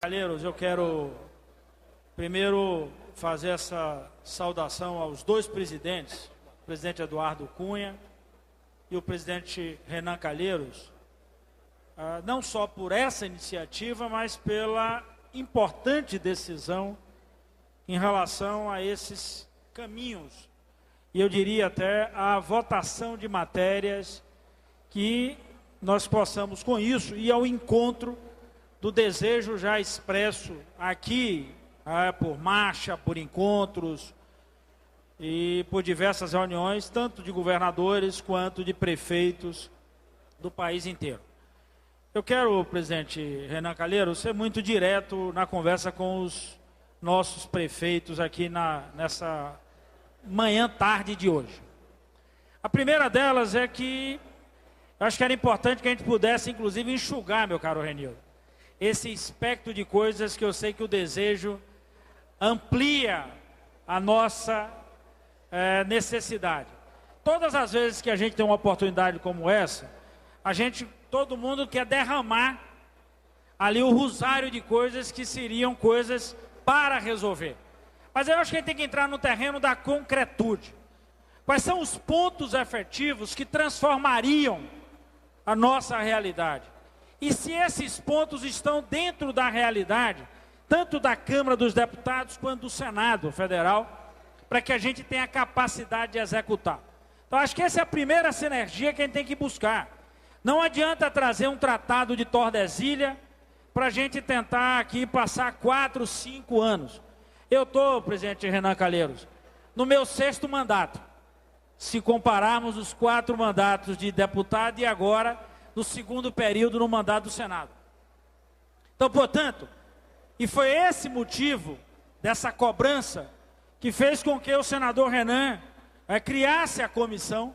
Calheiros, eu quero primeiro fazer essa saudação aos dois presidentes, o presidente Eduardo Cunha e o presidente Renan Calheiros, não só por essa iniciativa, mas pela importante decisão em relação a esses caminhos, e eu diria até a votação de matérias que nós possamos com isso ir ao encontro do desejo já expresso aqui, por marcha, por encontros e por diversas reuniões, tanto de governadores quanto de prefeitos do país inteiro. Eu quero, presidente Renan Calheiros, ser muito direto na conversa com os nossos prefeitos aqui nessa tarde de hoje. A primeira delas é que eu acho que era importante que a gente pudesse, inclusive, enxugar, meu caro Renildo, esse espectro de coisas que eu sei que o desejo amplia a nossa necessidade. Todas as vezes que a gente tem uma oportunidade como essa, todo mundo quer derramar ali o rosário de coisas que seriam coisas para resolver. Mas eu acho que a gente tem que entrar no terreno da concretude. Quais são os pontos efetivos que transformariam a nossa realidade? E se esses pontos estão dentro da realidade, tanto da Câmara dos Deputados quanto do Senado Federal, para que a gente tenha a capacidade de executar. Então, acho que essa é a primeira sinergia que a gente tem que buscar. Não adianta trazer um tratado de Tordesilha para a gente tentar aqui passar 4, 5 anos. Eu estou, presidente Renan Calheiros, no meu 6º mandato, se compararmos os 4 mandatos de deputado e agora no 2º período no mandato do Senado. Então, portanto, e foi esse motivo dessa cobrança que fez com que o senador Renan criasse a comissão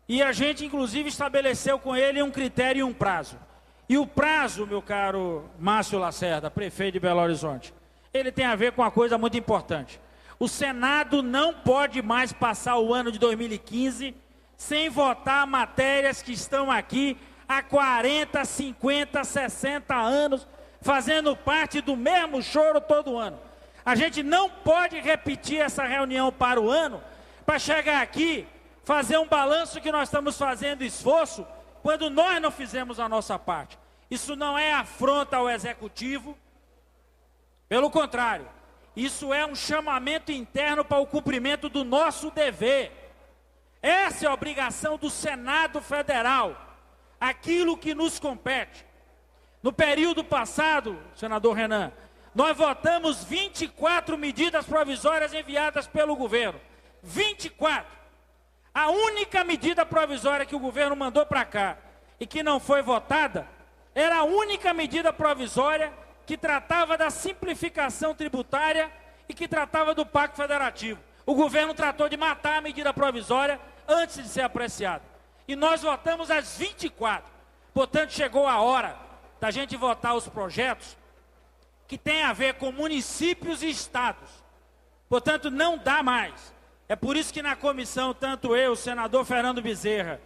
e a gente, inclusive, estabeleceu com ele um critério e um prazo. E o prazo, meu caro Márcio Lacerda, prefeito de Belo Horizonte, ele tem a ver com uma coisa muito importante. O Senado não pode mais passar o ano de 2015 sem votar matérias que estão aqui há 40, 50, 60 anos, fazendo parte do mesmo choro todo ano. A gente não pode repetir essa reunião para o ano, para chegar aqui, fazer um balanço que nós estamos fazendo esforço, quando nós não fizemos a nossa parte. Isso não é afronta ao Executivo, pelo contrário, isso é um chamamento interno para o cumprimento do nosso dever. Essa é a obrigação do Senado Federal, aquilo que nos compete. No período passado, senador Renan, nós votamos 24 medidas provisórias enviadas pelo governo. 24. A única medida provisória que o governo mandou para cá e que não foi votada, era a única medida provisória que tratava da simplificação tributária e que tratava do Pacto Federativo. O governo tratou de matar a medida provisória antes de ser apreciada. E nós votamos as 24. Portanto, chegou a hora da gente votar os projetos que têm a ver com municípios e estados. Portanto, não dá mais. É por isso que na comissão, tanto eu, o senador Fernando Bezerra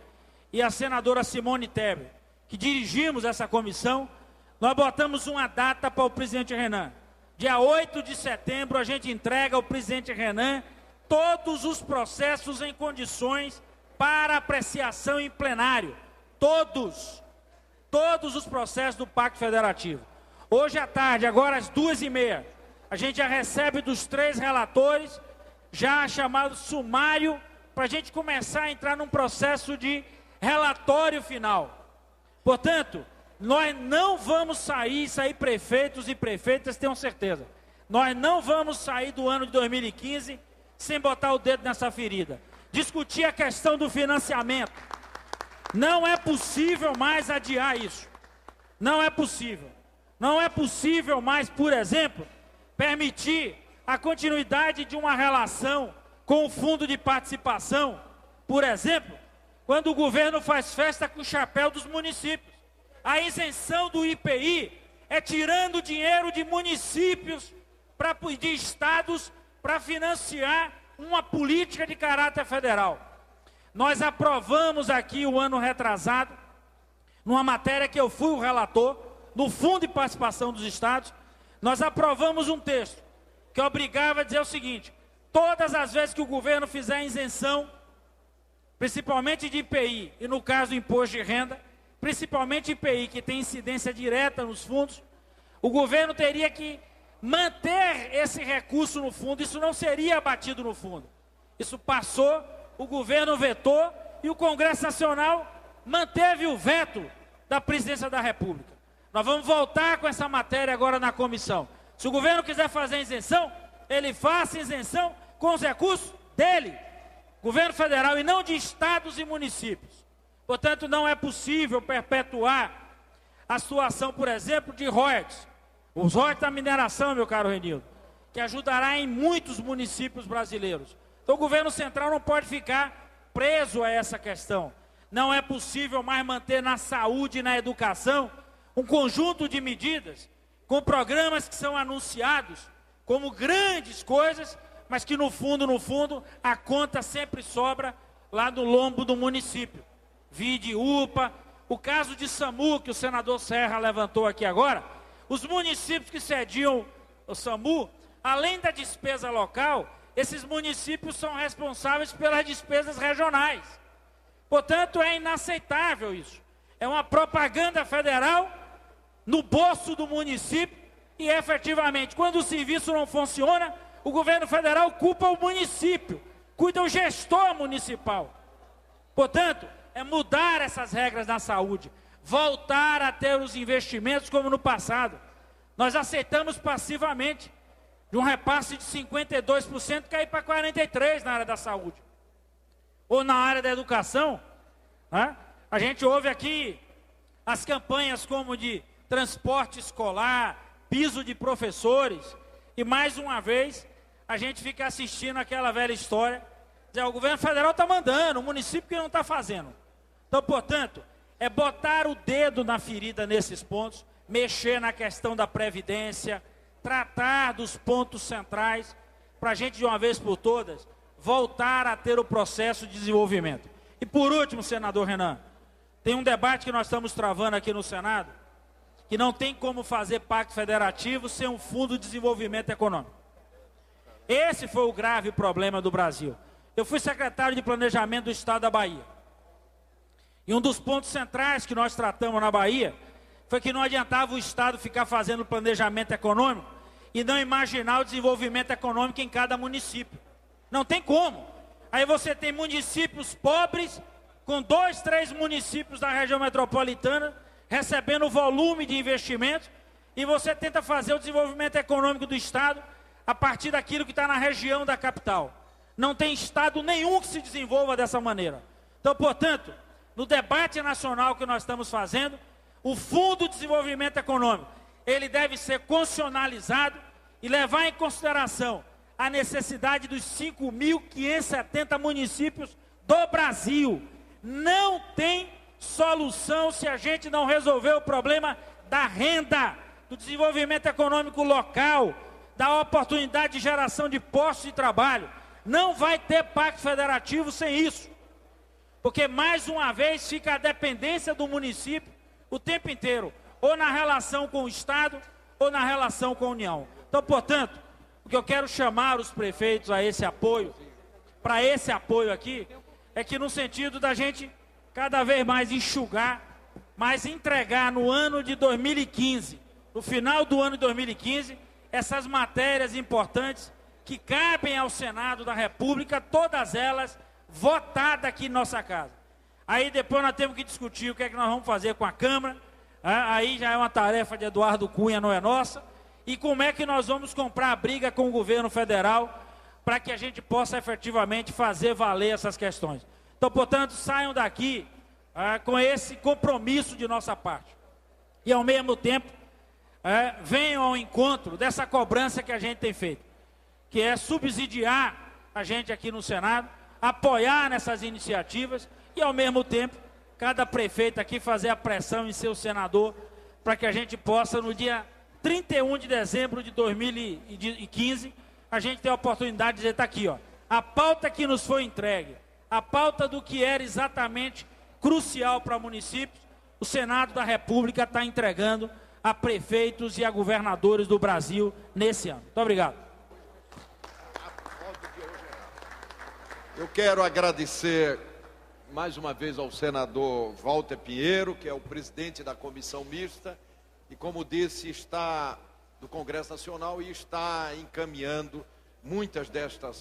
e a senadora Simone Tebet, que dirigimos essa comissão, nós botamos uma data para o presidente Renan. Dia 8 de setembro, a gente entrega ao presidente Renan todos os processos em condições para apreciação em plenário. Todos os processos do Pacto Federativo. Hoje à tarde, agora às 2h30, a gente já recebe dos 3 relatores, já chamado sumário, para a gente começar a entrar num processo de relatório final. Portanto, nós não vamos sair prefeitos e prefeitas, tenham certeza. Nós não vamos sair do ano de 2015 sem botar o dedo nessa ferida. Discutir a questão do financiamento. Não é possível mais adiar isso. Não é possível. Não é possível mais, por exemplo, permitir a continuidade de uma relação com o fundo de participação. Por exemplo, quando o governo faz festa com o chapéu dos municípios. A isenção do IPI é tirando dinheiro de municípios, de estados, para financiar uma política de caráter federal. Nós aprovamos aqui o ano retrasado, numa matéria que eu fui o relator, no Fundo de Participação dos Estados, nós aprovamos um texto que obrigava a dizer o seguinte: todas as vezes que o governo fizer isenção, principalmente de IPI, e no caso do imposto de renda, principalmente IPI, que tem incidência direta nos fundos, o governo teria que manter esse recurso no fundo. Isso não seria abatido no fundo. Isso passou, o governo vetou e o Congresso Nacional manteve o veto da Presidência da República. Nós vamos voltar com essa matéria agora na comissão. Se o governo quiser fazer isenção, ele faça isenção com os recursos dele, governo federal, e não de estados e municípios. Portanto, não é possível perpetuar a situação, por exemplo, de royalties. Os royalties da mineração, meu caro Renildo, que ajudará em muitos municípios brasileiros. Então, o governo central não pode ficar preso a essa questão. Não é possível mais manter na saúde e na educação um conjunto de medidas com programas que são anunciados como grandes coisas, mas que no fundo, a conta sempre sobra lá no lombo do município. Vide UPA, o caso de SAMU, que o senador Serra levantou aqui agora. Os municípios que cediam o SAMU, além da despesa local, esses municípios são responsáveis pelas despesas regionais. Portanto, é inaceitável isso. É uma propaganda federal no bolso do município e, efetivamente, quando o serviço não funciona, o governo federal culpa o município, cuida o gestor municipal. Portanto, é mudar essas regras na saúde, voltar a ter os investimentos como no passado. Nós aceitamos passivamente de um repasse de 52% cair para 43% na área da saúde. Ou na área da educação, né? A gente ouve aqui as campanhas como de transporte escolar, piso de professores, e mais uma vez a gente fica assistindo aquela velha história, dizer, o governo federal está mandando, o município que não está fazendo. Então, portanto, é botar o dedo na ferida nesses pontos, mexer na questão da previdência, tratar dos pontos centrais, para a gente, de uma vez por todas, voltar a ter o processo de desenvolvimento. E por último, senador Renan, tem um debate que nós estamos travando aqui no Senado, que não tem como fazer pacto federativo sem um fundo de desenvolvimento econômico. Esse foi o grave problema do Brasil. Eu fui secretário de Planejamento do Estado da Bahia. E um dos pontos centrais que nós tratamos na Bahia foi que não adiantava o Estado ficar fazendo planejamento econômico e não imaginar o desenvolvimento econômico em cada município. Não tem como. Aí você tem municípios pobres, com 2, 3 municípios da região metropolitana, recebendo volume de investimentos, e você tenta fazer o desenvolvimento econômico do Estado a partir daquilo que está na região da capital. Não tem Estado nenhum que se desenvolva dessa maneira. Então, portanto, no debate nacional que nós estamos fazendo, o Fundo de Desenvolvimento Econômico, ele deve ser constitucionalizado e levar em consideração a necessidade dos 5.570 municípios do Brasil. Não tem solução se a gente não resolver o problema da renda, do desenvolvimento econômico local, da oportunidade de geração de postos de trabalho. Não vai ter pacto federativo sem isso. Porque, mais uma vez, fica a dependência do município o tempo inteiro, ou na relação com o Estado, ou na relação com a União. Então, portanto, o que eu quero chamar os prefeitos a esse apoio, para esse apoio aqui, é que no sentido da gente cada vez mais enxugar, mas entregar no ano de 2015, no final do ano de 2015, essas matérias importantes que cabem ao Senado da República, todas elas votada aqui em nossa casa. Aí depois nós temos que discutir o que é que nós vamos fazer com a Câmara, aí já é uma tarefa de Eduardo Cunha, não é nossa, e como é que nós vamos comprar a briga com o governo federal para que a gente possa efetivamente fazer valer essas questões. Então, portanto, saiam daqui com esse compromisso de nossa parte. E ao mesmo tempo, venham ao encontro dessa cobrança que a gente tem feito, que é subsidiar a gente aqui no Senado, apoiar nessas iniciativas e, ao mesmo tempo, cada prefeito aqui fazer a pressão em seu senador para que a gente possa, no dia 31 de dezembro de 2015, a gente ter a oportunidade de dizer, está aqui, ó, a pauta que nos foi entregue, a pauta do que era exatamente crucial para municípios, o Senado da República está entregando a prefeitos e a governadores do Brasil nesse ano. Muito obrigado. Eu quero agradecer mais uma vez ao senador Walter Pinheiro, que é o presidente da comissão mista, e como disse, está no Congresso Nacional e está encaminhando muitas destas